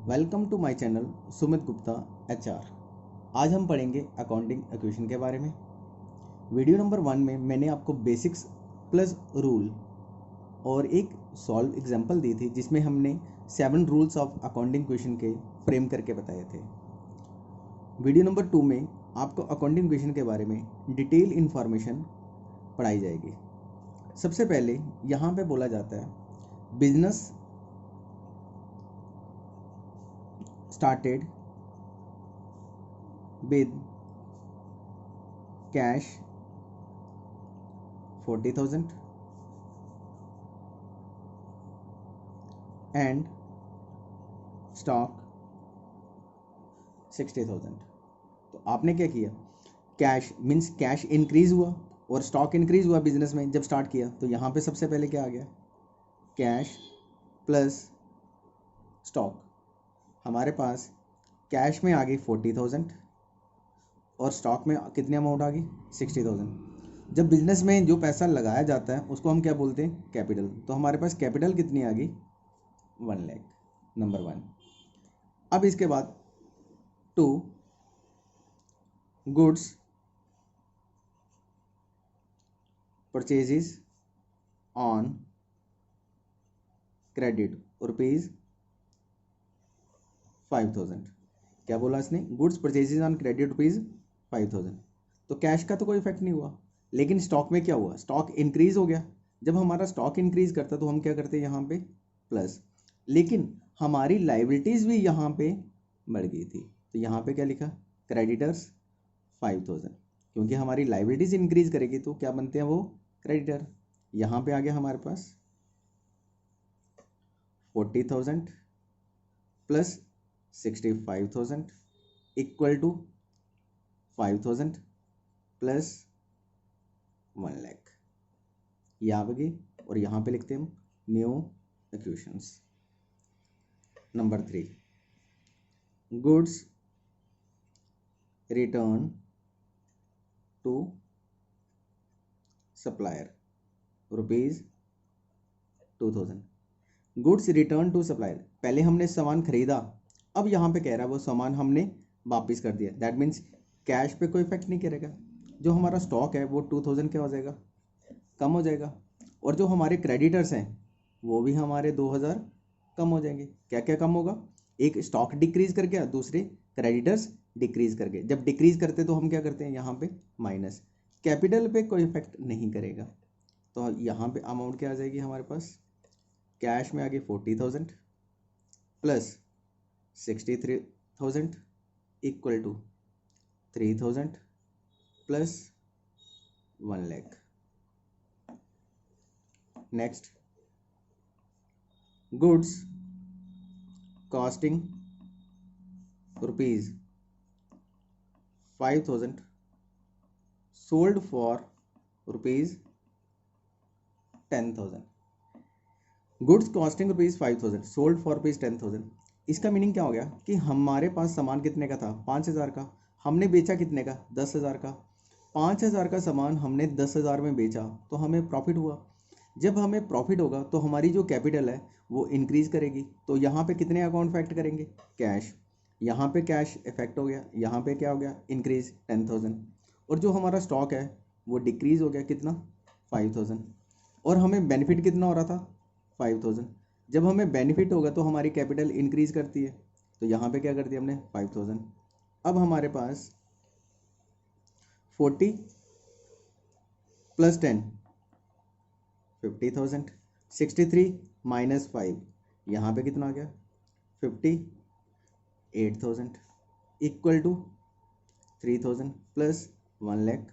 Welcome to my channel Sumit Gupta HR. आज हम पढ़ेंगे अकाउंटिंग इक्वेशन के बारे में। वीडियो नंबर 1 में मैंने आपको बेसिक्स प्लस रूल और एक सॉल्व एग्जांपल दी थी जिसमें हमने 7 रूल्स ऑफ अकाउंटिंग इक्वेशन के फ्रेम करके बताए थे। वीडियो नंबर 2 में आपको अकाउंटिंग इक्वेशन के बारे में डिटेल इन्फॉर्मेशन पढ़ाई जाएगी। सबसे पहले यहाँ पे बोला जाता है business started with cash 40,000 and stock 60,000। तो आपने क्या किया, कैश मीन्स कैश इंक्रीज हुआ और स्टॉक इंक्रीज हुआ बिजनेस में जब स्टार्ट किया। तो यहाँ पे सबसे पहले क्या आ गया, कैश प्लस स्टॉक। हमारे पास कैश में आ गई 40,000 और स्टॉक में कितनी अमाउंट आ गई 60,000। जब बिजनेस में जो पैसा लगाया जाता है उसको हम क्या बोलते हैं, कैपिटल। तो हमारे पास कैपिटल कितनी आ गई 1 लाख, नंबर 1। अब इसके बाद 2 goods purchases on credit rupees 5,000। क्या बोला इसने, goods purchases on credit rupees 5,000। तो कैश का तो कोई इफेक्ट नहीं हुआ, लेकिन स्टॉक में क्या हुआ, स्टॉक इंक्रीज हो गया। जब हमारा स्टॉक इंक्रीज करता तो हम क्या करते हैं यहाँ पे प्लस, लेकिन हमारी लाइबिलिटीज़ भी यहाँ पे बढ़ गई थी। तो यहाँ पे क्या लिखा, क्रेडिटर्स 5,000, क्योंकि हमारी लाइबिलिटीज़ इंक्रीज करेगी तो क्या बनते हैं वो क्रेडिटर। यहाँ पे आ गया हमारे पास 40,000 plus 65,000 equal to 5,000 plus 1 lakh. ये आ गई और यहाँ पे लिखते हैं हम new equations. Number 3, goods return to supplier rupees 2,000। Goods return to supplier, पहले हमने सामान खरीदा, अब यहाँ पे कह रहा है वो सामान हमने वापस कर दिया। दैट मीन्स कैश पे कोई इफेक्ट नहीं करेगा। जो हमारा स्टॉक है वो 2,000 क्या हो जाएगा, कम हो जाएगा। और जो हमारे क्रेडिटर्स हैं वो भी हमारे 2,000 कम हो जाएंगे। क्या क्या कम होगा, एक स्टॉक डिक्रीज कर गया, दूसरे क्रेडिटर्स डिक्रीज कर गए। जब डिक्रीज करते तो हम क्या करते हैं यहाँ पे माइनस, कैपिटल पे कोई इफेक्ट नहीं करेगा। तो यहाँ पे अमाउंट क्या आ जाएगी हमारे पास, कैश में आ गई 40,000 plus 63,000 equal to 3,000 plus 1 lakh. Next, goods costing rupees 5,000 sold for rupees 10,000। Goods costing rupees 5,000 sold for rupees 10,000। इसका मीनिंग क्या हो गया कि हमारे पास सामान कितने का था, 5,000 का, हमने बेचा कितने का, 10,000 का। 5,000 का सामान हमने 10,000 में बेचा तो हमें प्रॉफिट हुआ। जब हमें प्रॉफिट होगा तो हमारी जो कैपिटल है वो इंक्रीज करेगी। तो यहाँ पे कितने अकाउंट इफेक्ट करेंगे, कैश। यहाँ पे कैश इफेक्ट हो गया, यहाँ पे क्या हो गया, इंक्रीज 10,000। और जो हमारा स्टॉक है वो डिक्रीज हो गया, कितना 5,000। और हमें बेनिफिट कितना हो रहा था 5,000। जब हमें बेनिफिट होगा तो हमारी कैपिटल इंक्रीज करती है। तो यहाँ पे क्या कर दिया हमने 5,000। अब हमारे पास 40 प्लस 10 50,000, 63 माइनस 5, यहाँ पे कितना आ गया 58,000 इक्वल टू 3,000 प्लस 1 लाख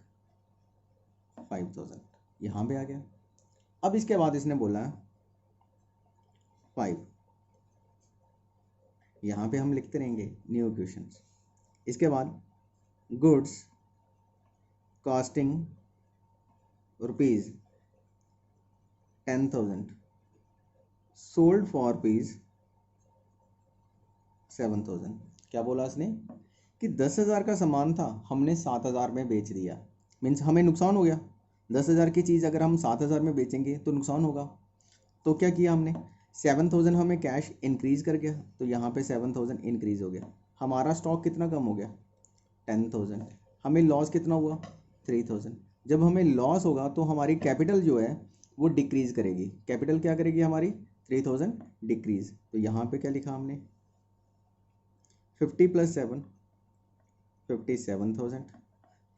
5,000, यहाँ पे आ गया। अब इसके बाद इसने बोला 5, यहाँ पे हम लिखते रहेंगे न्यू इक्वेशंस। इसके बाद goods costing rupees 10,000 sold for rupees 7,000। क्या बोला उसने कि 10,000 का सामान था, हमने 7,000 में बेच दिया, मीन्स हमें नुकसान हो गया। 10,000 की चीज़ अगर हम 7,000 में बेचेंगे तो नुकसान होगा। तो क्या किया हमने, 7,000 हमें कैश इंक्रीज कर गया, तो यहाँ पे 7,000 इंक्रीज हो गया। हमारा स्टॉक कितना कम हो गया, 10,000। हमें लॉस कितना हुआ, 3,000। जब हमें लॉस होगा तो हमारी कैपिटल जो है वो डिक्रीज करेगी। कैपिटल क्या करेगी हमारी, 3,000 डिक्रीज। तो यहाँ पे क्या लिखा हमने, 50 + 7 57,000,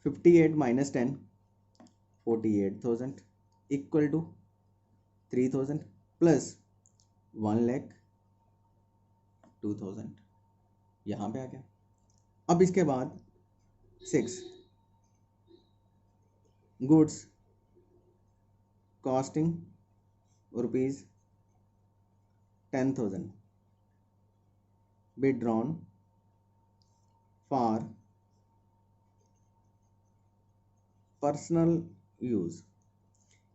58 - 10 48,000 इक्वल टू 3,000 प्लस 1,02,000। यहाँ पे आ गया। अब इसके बाद 6 goods costing ₹10,000 withdrawn for personal use.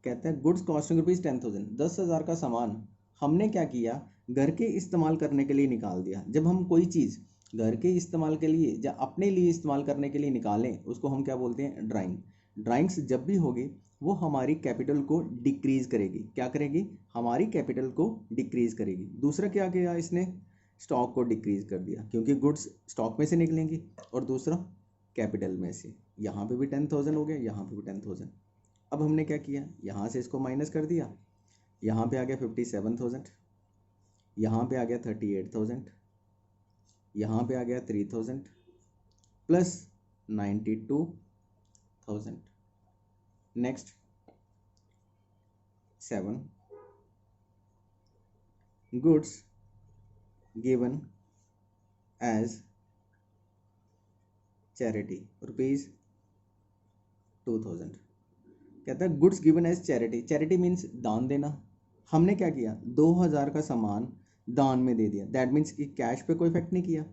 कहते हैं गुड्स कॉस्टिंग ₹10,000, 10,000 का सामान हमने क्या किया, घर के इस्तेमाल करने के लिए निकाल दिया। जब हम कोई चीज़ घर के इस्तेमाल के लिए या अपने लिए इस्तेमाल करने के लिए निकालें, उसको हम क्या बोलते हैं, ड्राइंग। ड्राइंग्स जब भी होगी वो हमारी कैपिटल को डिक्रीज करेगी। क्या करेगी, हमारी कैपिटल को डिक्रीज करेगी। दूसरा क्या किया इसने, स्टॉक को डिक्रीज कर दिया, क्योंकि गुड्स स्टॉक में से निकलेंगी, और दूसरा कैपिटल में से। यहाँ पे भी 10,000 हो गया, यहाँ पे भी 10,000। अब हमने क्या किया, यहाँ से इसको माइनस कर दिया, यहाँ पे आ गया 57,000, यहाँ पे आ गया 38,000, यहाँ पे आ गया 3,000 plus 92,000। Next 7 goods given as charity ₹2,000। कहता है goods given as charity. Charity means दान देना। हमने क्या किया, 2,000 का सामान दान में दे दिया। दैट मीन्स कि कैश पे कोई इफेक्ट नहीं किया,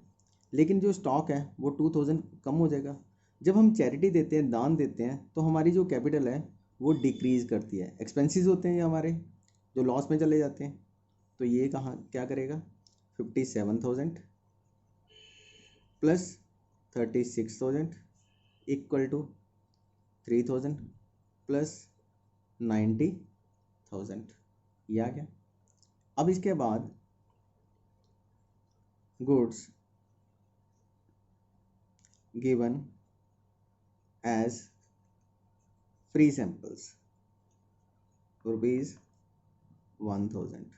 लेकिन जो स्टॉक है वो 2,000 कम हो जाएगा। जब हम चैरिटी देते हैं, दान देते हैं, तो हमारी जो कैपिटल है वो डिक्रीज करती है। एक्सपेंसेस होते हैं ये हमारे, जो लॉस में चले जाते हैं। तो ये कहाँ क्या करेगा, 57,000 प्लस 36,000 इक्वल टू 3,000 प्लस 90,000। ये आ गया। अब इसके बाद goods given as free samples ₹1,000।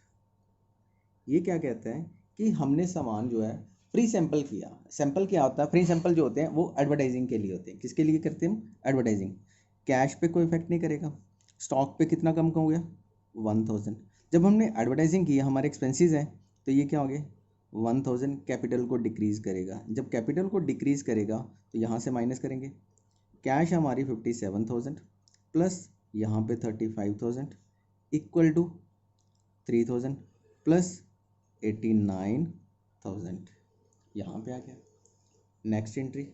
ये क्या कहते हैं कि हमने सामान जो है फ्री सैंपल किया। सैंपल क्या होता है, फ्री सैंपल जो होते हैं वो एडवर्टाइजिंग के लिए होते हैं। किसके लिए करते हैं हम, एडवर्टाइजिंग। कैश पे कोई इफेक्ट नहीं करेगा। स्टॉक पे कितना कम हो गया, 1,000। जब हमने एडवर्टाइजिंग की, हमारे एक्सपेंसेस हैं, तो ये क्या हो गए, 1,000 कैपिटल को डिक्रीज करेगा। जब कैपिटल को डिक्रीज करेगा तो यहाँ से माइनस करेंगे। कैश हमारी 57,000 प्लस यहाँ पे 35,000 इक्वल टू 3,000 प्लस 89,000। यहाँ पे आ गया। Next entry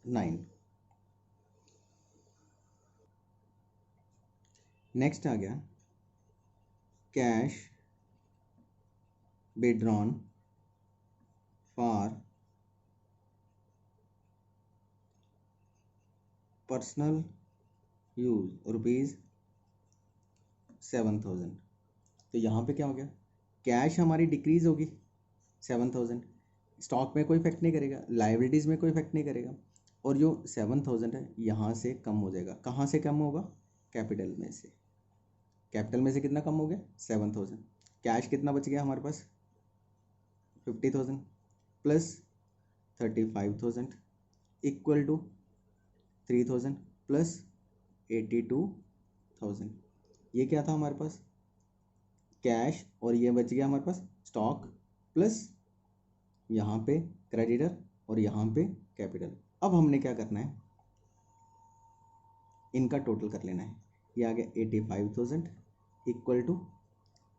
9। नेक्स्ट आ गया cash withdrawn for personal use ₹7,000। तो यहाँ पे क्या हो गया, कैश हमारी डिक्रीज होगी 7,000, स्टॉक में कोई इफेक्ट नहीं करेगा, लाइबिलिटीज़ में कोई इफेक्ट नहीं करेगा, और जो 7,000 है यहाँ से कम हो जाएगा। कहाँ से कम होगा, कैपिटल में से। कैपिटल में से कितना कम हो गया, 7,000। कैश कितना बच गया हमारे पास, 50,000 प्लस 35,000 इक्वल टू 3,000 प्लस 82,000। ये क्या था हमारे पास, कैश, और ये बच गया हमारे पास स्टॉक प्लस यहाँ पे क्रेडिटर और यहाँ पे कैपिटल। अब हमने क्या करना है, इनका टोटल कर लेना है। ये आ गया 85,000 इक्वल टू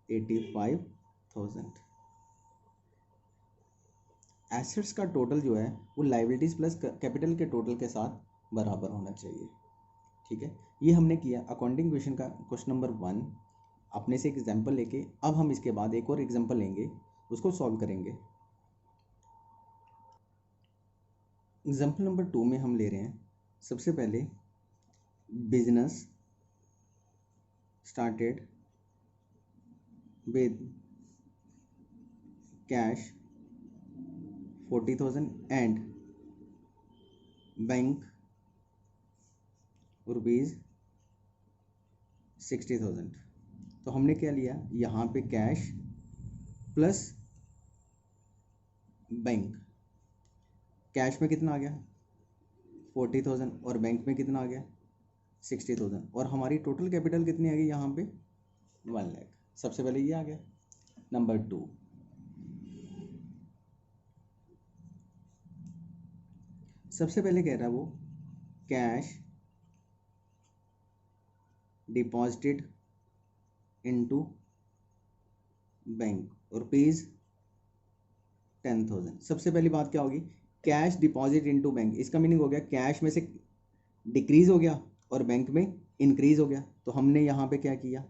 85,000। एसेट्स का टोटल जो है वो लाइबिलिटीज प्लस कैपिटल के टोटल के साथ बराबर होना चाहिए। ठीक है, ये हमने किया अकाउंटिंग क्वेश्चन का क्वेश्चन नंबर 1। अपने से एक एग्जाम्पल लेके अब हम इसके बाद एक और एग्जाम्पल लेंगे, उसको सॉल्व करेंगे। एग्जाम्पल नंबर 2 में हम ले रहे हैं, सबसे पहले business started with cash 40,000 and bank rupees 60,000। तो हमने क्या लिया, यहाँ पे कैश प्लस बैंक। कैश में कितना आ गया 40,000 और बैंक में कितना आ गया 60,000 और हमारी टोटल कैपिटल कितनी आ गई यहाँ पे 1 लाख। सबसे पहले ये आ गया। नंबर 2, सबसे पहले कह रहा है वो cash deposited into bank rupees 10,000। सबसे पहली बात क्या होगी, कैश डिपॉजिट इनटू बैंक। इसका मीनिंग हो गया कैश में से डिक्रीज हो गया और बैंक में इंक्रीज हो गया। तो हमने यहाँ पे क्या किया,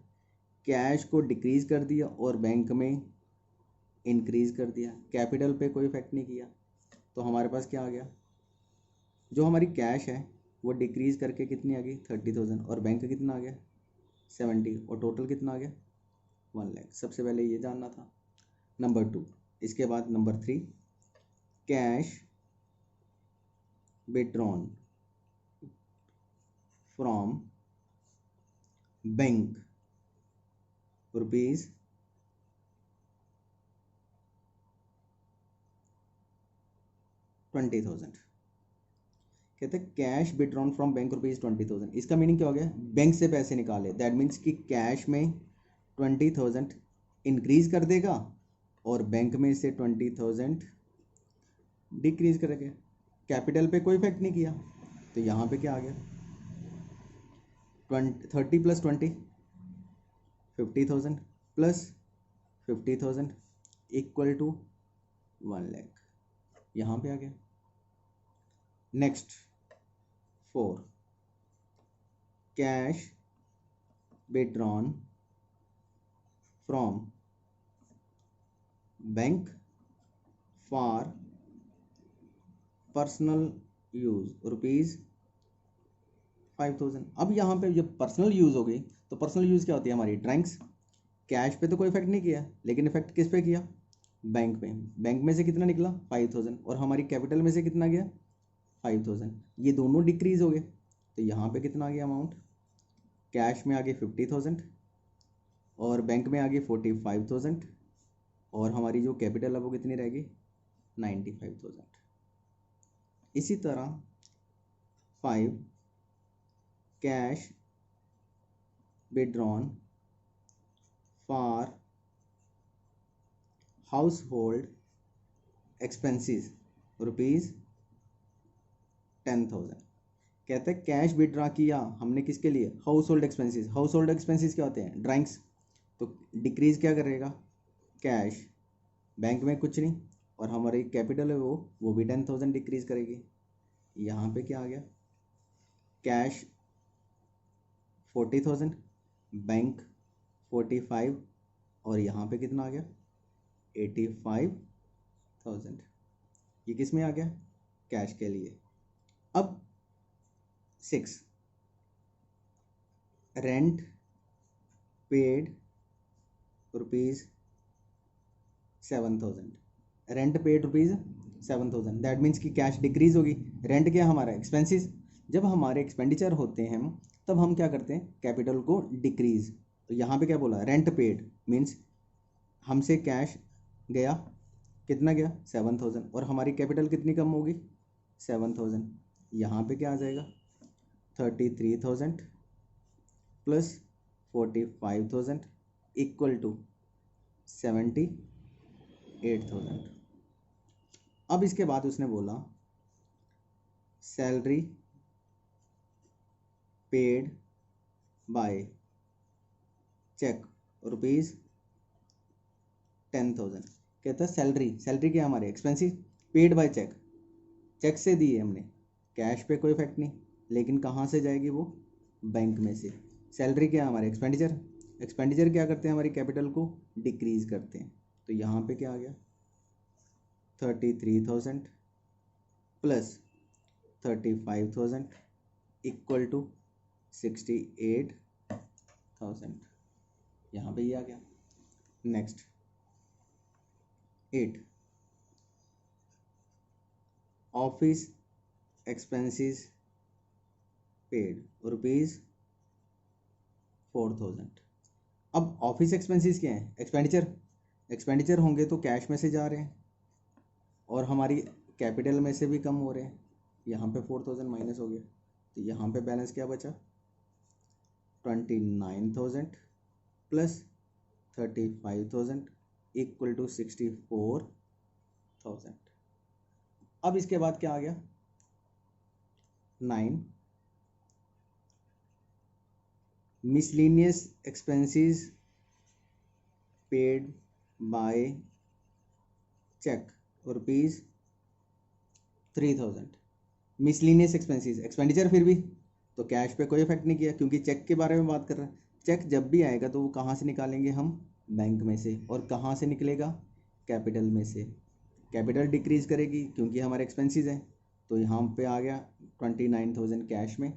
कैश को डिक्रीज कर दिया और बैंक में इंक्रीज कर दिया। कैपिटल पे कोई इफेक्ट नहीं किया। तो हमारे पास क्या आ गया, जो हमारी कैश है वो डिक्रीज करके कितनी आ गई 30,000 और बैंक कितना आ गया 70 और टोटल कितना आ गया 1 लाख। सबसे पहले ये जानना था। नंबर 2, इसके बाद number 3, cash withdrawn from bank rupees 20,000। कहते हैं cash withdrawn from bank rupees 20,000। इसका मीनिंग क्या हो गया, बैंक से पैसे निकाले। दैट मीन्स कि कैश में 20,000 इंक्रीज कर देगा और बैंक में से 20,000 डिक्रीज करेगा। कैपिटल पे कोई इफेक्ट नहीं किया। तो यहाँ पे क्या आ गया 30 + 20 50,000 प्लस 50,000 इक्वल टू 1 लाख। यहाँ पे आ गया। Next 4, cash withdrawn from bank for personal use rupees 5,000। अब यहाँ पे जब पर्सनल यूज़ हो गई तो पर्सनल यूज़ क्या होती है हमारी ड्राइंग्स। कैश पे तो कोई इफेक्ट नहीं किया, लेकिन इफेक्ट किस पे किया, बैंक पे। बैंक में से कितना निकला 5,000 और हमारी कैपिटल में से कितना गया 5,000। ये दोनों डिक्रीज हो गए। तो यहाँ पे कितना आ गया अमाउंट, कैश में आ गई 50,000 और बैंक में आ गई 45,000 और हमारी जो कैपिटल है वो कितनी रहेगी 95,000। इसी तरह 5, cash withdrawn for house hold expenses rupees 10,000। कहते हैं कैश विड्रॉ किया हमने किसके लिए, house hold expenses. House hold expenses क्या होते हैं, ड्राइंग्स। तो डिक्रीज क्या करेगा कैश, बैंक में कुछ नहीं और हमारी कैपिटल है वो भी 10,000 डिक्रीज करेगी। यहाँ पे क्या आ गया, कैश 40,000 बैंक 45 और यहाँ पे कितना आ गया 85,000। ये किस में आ गया, कैश के लिए। अब 6, rent paid rupees 7,000। Rent paid rupees 7,000। That means कि कैश डिक्रीज होगी। रेंट क्या हमारा एक्सपेंसिस। जब हमारे एक्सपेंडिचर होते हैं तब हम क्या करते हैं, कैपिटल को डिक्रीज। तो यहाँ पे क्या बोला, रेंट पेड मीन्स हमसे कैश गया, कितना गया 7,000 और हमारी कैपिटल कितनी कम होगी 7,000। यहाँ पे क्या आ जाएगा 33,000 प्लस 45,000 इक्वल टू 78,000। अब इसके बाद उसने बोला salary paid by cheque rupees 10,000। कहता है सैलरी क्या हमारे expenses, paid by cheque, cheque से दी है हमने, कैश पे कोई इफेक्ट नहीं, लेकिन कहाँ से जाएगी वो, बैंक में से। सैलरी क्या है हमारे एक्सपेंडिचर, एक्सपेंडिचर क्या करते हैं हमारी कैपिटल को डिक्रीज करते हैं। तो यहाँ पे क्या आ गया 33,000 प्लस 35,000 इक्वल टू 68,000। यहाँ पे ये आ गया। Next 8 office expenses paid ₹4,000। अब ऑफिस एक्सपेंसेस क्या है? एक्सपेंडिचर होंगे तो कैश में से जा रहे हैं और हमारी कैपिटल में से भी कम हो रहे हैं। यहाँ पे 4,000 माइनस हो गया, तो यहाँ पे बैलेंस क्या बचा? 29,000 प्लस 35,000 इक्वल टू 64,000। अब इसके बाद क्या आ गया? 9 miscellaneous expenses paid by cheque ₹3,000। Miscellaneous expenditure फिर भी तो कैश पे कोई इफेक्ट नहीं किया क्योंकि चेक के बारे में बात कर रहे हैं। चेक जब भी आएगा तो वो कहाँ से निकालेंगे हम? बैंक में से। और कहाँ से निकलेगा? कैपिटल में से। कैपिटल डिक्रीज करेगी क्योंकि हमारे एक्सपेंसेस हैं, तो यहाँ पे आ गया 29,000 कैश में,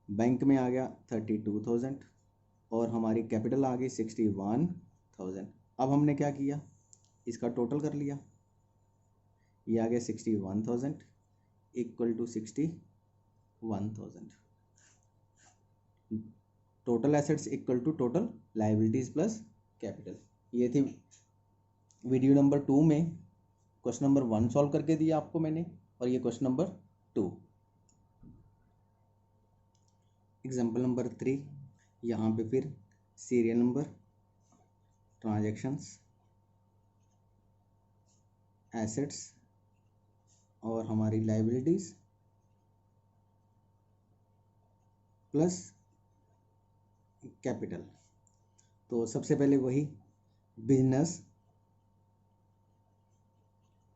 बैंक में आ गया 32,000 और हमारी कैपिटल आ गई 61,000। अब हमने क्या किया? इसका टोटल कर लिया, ये आ गया 61,000 equal to 61,000। Total assets equal to total liabilities plus capital. ये थी वीडियो नंबर 2 में क्वेश्चन नंबर 1 सॉल्व करके दिया आपको मैंने, और ये क्वेश्चन नंबर 2। एग्जाम्पल नंबर 3, यहाँ पे फिर सीरियल नंबर, ट्रांजैक्शंस, एसेट्स और हमारी लायबिलिटीज प्लस कैपिटल। तो सबसे पहले वही, business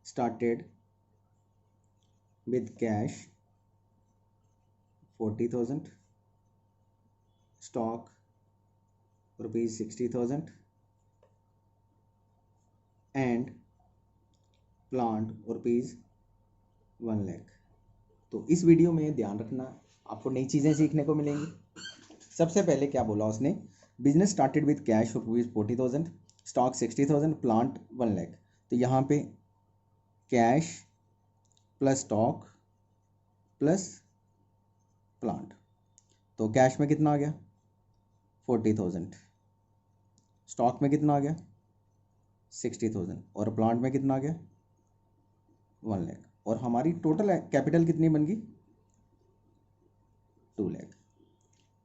started with cash 40,000, stock ₹60,000 and plant ₹1 lakh. तो इस वीडियो में ध्यान रखना, आपको नई चीज़ें सीखने को मिलेंगी। सबसे पहले क्या बोला उसने? Business started with cash ₹40,000, stock 60,000, plant 1 lakh. तो यहाँ पे cash plus stock plus plant, तो कैश में कितना आ गया? 40,000, स्टॉक में कितना आ गया? 60,000 और प्लांट में कितना आ गया? 1 लाख। और हमारी टोटल कैपिटल कितनी बन गई? 2 लाख।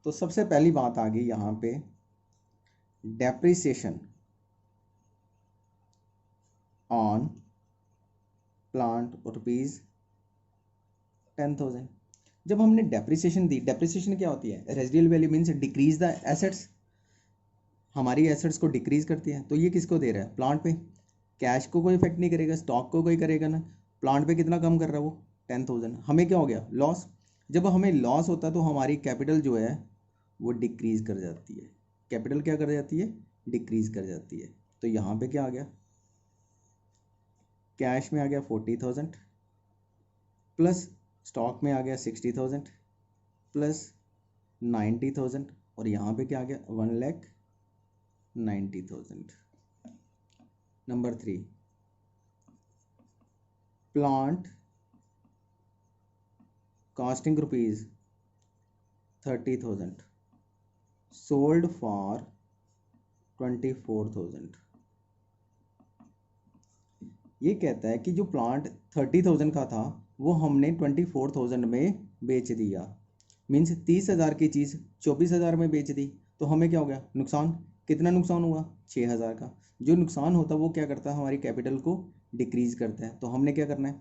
तो सबसे पहली बात आ गई यहाँ पे, डेप्रिसिएशन ऑन प्लांट ₹10,000। जब हमने डेप्रिसिएशन दी, डेप्रिसिएशन क्या होती है? Residual value means decrease the assets, हमारी एसेट्स को डिक्रीज करती है। तो ये किसको दे रहा है? प्लांट पे। कैश को कोई इफेक्ट नहीं करेगा, स्टॉक को कोई करेगा ना, प्लांट पे कितना कम कर रहा है वो? 10,000। हमें क्या हो गया? लॉस। जब हमें लॉस होता है तो हमारी कैपिटल जो है वो डिक्रीज कर जाती है। कैपिटल क्या कर जाती है? डिक्रीज कर जाती है। तो यहाँ पे क्या आ गया? कैश में आ गया 40,000 प्लस स्टॉक में आ गया 60,000 प्लस 90,000 और यहाँ पे क्या आ गया? 1,90,000। Number 3, plant costing ₹30,000 sold for 24,000। ये कहता है कि जो प्लांट 30,000 का था वो हमने 24,000 में बेच दिया। मीन्स 30,000 की चीज़ 24,000 में बेच दी, तो हमें क्या हो गया? नुकसान। कितना नुकसान हुआ? 6,000 का। जो नुकसान होता है वो क्या करता है? हमारी कैपिटल को डिक्रीज करता है। तो हमने क्या करना है?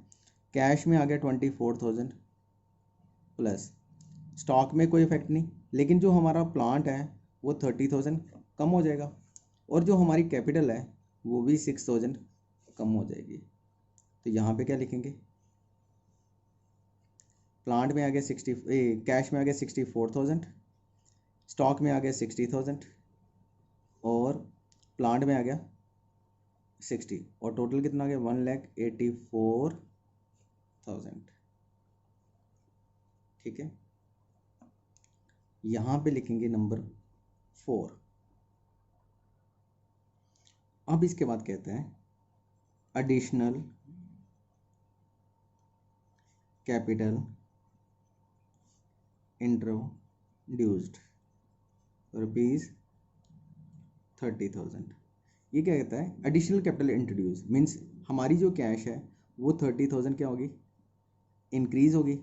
कैश में आ गया 24,000 प्लस स्टॉक में कोई इफेक्ट नहीं, लेकिन जो हमारा प्लांट है वो 30,000 कम हो जाएगा और जो हमारी कैपिटल है वो भी 6,000 कम हो जाएगी। तो यहाँ पे क्या लिखेंगे? प्लांट में आ गया कैश में आ गया 64,000, स्टॉक में आ गया 60,000 और प्लांट में आ गया 60 और टोटल कितना आ गया? 1,84,000। ठीक है, यहाँ पे लिखेंगे नंबर 4, अब इसके बाद कहते हैं एडिशनल कैपिटल इंट्रोड्यूस्ड ₹30,000। ये क्या कहता है, एडिशनल कैपिटल इंट्रोड्यूस मीन्स हमारी जो कैश है वो 30,000 क्या होगी, इंक्रीज होगी,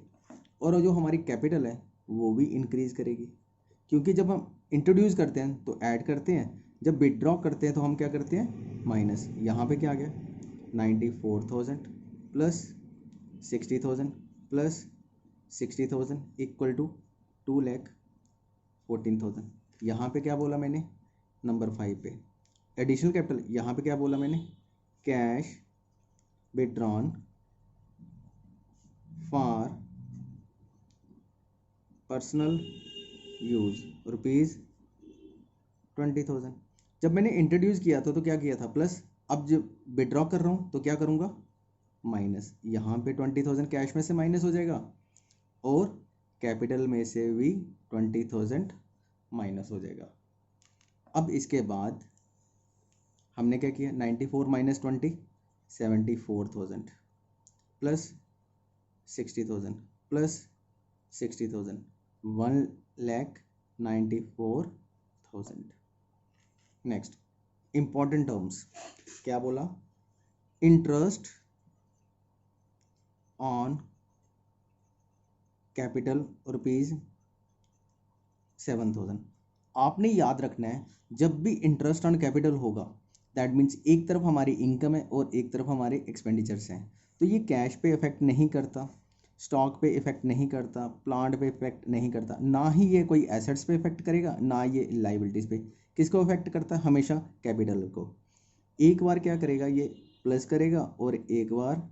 और जो हमारी कैपिटल है वो भी इंक्रीज करेगी, क्योंकि जब हम इंट्रोड्यूस करते हैं तो ऐड करते हैं, जब विड्रॉ करते हैं तो हम क्या करते हैं, माइनस। यहाँ पे क्या आ गया, 94,000 प्लस 60,000 प्लस 60,000 इक्वल टू 2,14,000। यहाँ पे क्या बोला मैंने, नंबर 5 पे एडिशनल कैपिटल, यहाँ पे क्या बोला मैंने, cash withdrawn for personal use ₹20,000। जब मैंने इंट्रोड्यूस किया था तो क्या किया था, प्लस। अब जब विड्रॉ कर रहा हूँ तो क्या करूँगा, माइनस। यहाँ पे 20,000 कैश में से माइनस हो जाएगा और कैपिटल में से भी 20,000 माइनस हो जाएगा। अब इसके बाद हमने क्या किया, 94 minus 20 74,000 plus 60,000 plus 60,000 1,94,000। Next important terms क्या बोला, इंटरेस्ट ऑन कैपिटल ₹7,000। आपने याद रखना है जब भी इंटरेस्ट ऑन कैपिटल होगा दैट मीन्स एक तरफ हमारी इनकम है और एक तरफ हमारे एक्सपेंडिचर्स हैं, तो ये कैश पे इफेक्ट नहीं करता, स्टॉक पे इफेक्ट नहीं करता, प्लांट पे इफेक्ट नहीं करता, ना ही ये कोई एसेट्स पे इफेक्ट करेगा, ना ये लाइबिलिटीज़ पे। किसको इफेक्ट करता है, हमेशा कैपिटल को। एक बार क्या करेगा, ये प्लस करेगा और एक बार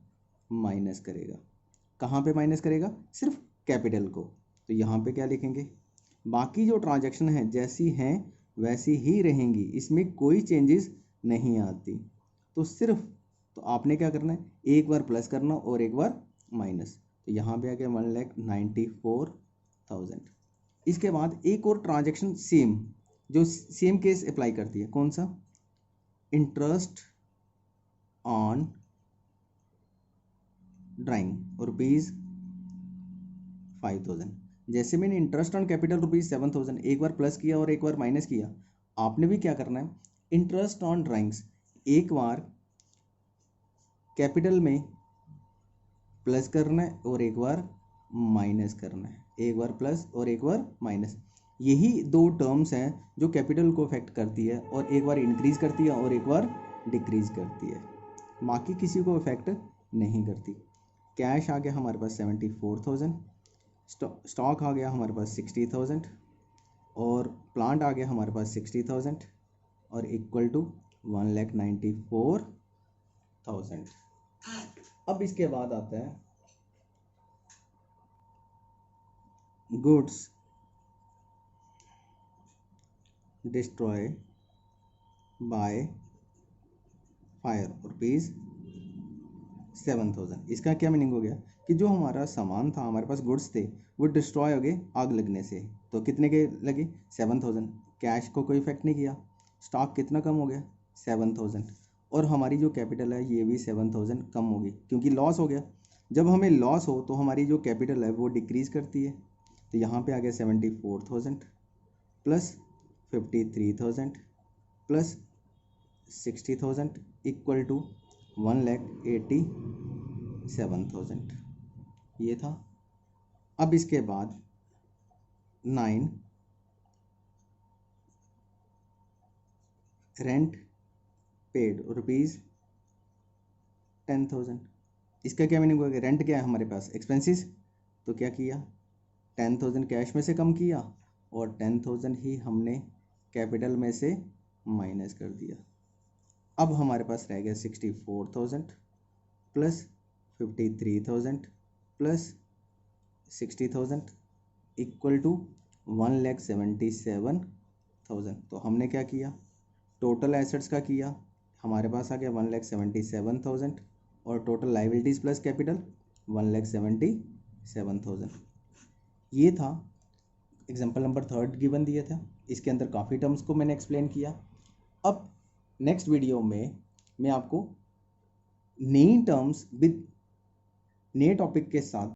माइनस करेगा। कहाँ पे माइनस करेगा, सिर्फ कैपिटल को। तो यहाँ पे क्या लिखेंगे, बाकी जो ट्रांजैक्शन है जैसी हैं वैसी ही रहेंगी, इसमें कोई चेंजेस नहीं आती। तो सिर्फ तो आपने क्या करना है, एक बार प्लस करना और एक बार माइनस। तो यहाँ पे आ गया 1,94,000। इसके बाद एक और ट्रांजैक्शन सेम, जो सेम केस अप्लाई करती है, कौन सा, इंटरेस्ट ऑन ड्राइंग ₹5,000। जैसे मैंने इंटरेस्ट ऑन कैपिटल ₹7,000 एक बार प्लस किया और एक बार माइनस किया, आपने भी क्या करना है, इंटरेस्ट ऑन ड्राइंग्स एक बार कैपिटल में प्लस करना है और एक बार माइनस करना है, एक बार प्लस और एक बार माइनस। यही दो टर्म्स हैं जो कैपिटल को अफेक्ट करती है, और एक बार इंक्रीज करती है और एक बार डिक्रीज करती है, बाकी किसी को अफेक्ट नहीं करती। कैश आ गया हमारे पास 74,000, स्टॉक आ गया हमारे पास 60,000 और प्लांट आ गया हमारे पास 60,000 और इक्वल टू 1,94,000। अब इसके बाद आता है गुड्स डिस्ट्रॉय बाय फायर ₹7,000। इसका क्या मीनिंग हो गया कि जो हमारा सामान था, हमारे पास गुड्स थे, वो डिस्ट्रॉय हो गए आग लगने से। तो कितने के लगे, 7,000। कैश को कोई इफेक्ट नहीं किया। स्टॉक कितना कम हो गया, 7,000। और हमारी जो कैपिटल है ये भी 7,000 कम होगी, क्योंकि लॉस हो गया। जब हमें लॉस हो तो हमारी जो कैपिटल है वो डिक्रीज़ करती है। तो यहाँ पे आ गया 74,000 प्लस 53,000 प्लस 60,000 इक्वल टू 1,87,000। ये था। अब इसके बाद 9 रेंट पेड ₹10,000। इसका क्या मीनिंग होगा, रेंट क्या है हमारे पास, एक्सपेंसेस। तो क्या किया, 10,000 कैश में से कम किया और 10,000 ही हमने कैपिटल में से माइनस कर दिया। अब हमारे पास रह गया 64,000 प्लस 53,000 प्लस 60,000 इक्वल टू 1,77,000। तो हमने क्या किया, टोटल एसेट्स का किया, हमारे पास आ गया 1,77,000 और टोटल लाइबिलिटीज़ प्लस कैपिटल 1,77,000। ये था एग्जाम्पल नंबर 3 गिवन दिया था। इसके अंदर काफ़ी टर्म्स को मैंने एक्सप्लेन किया। अब नेक्स्ट वीडियो में मैं आपको नई टर्म्स विद नए टॉपिक के साथ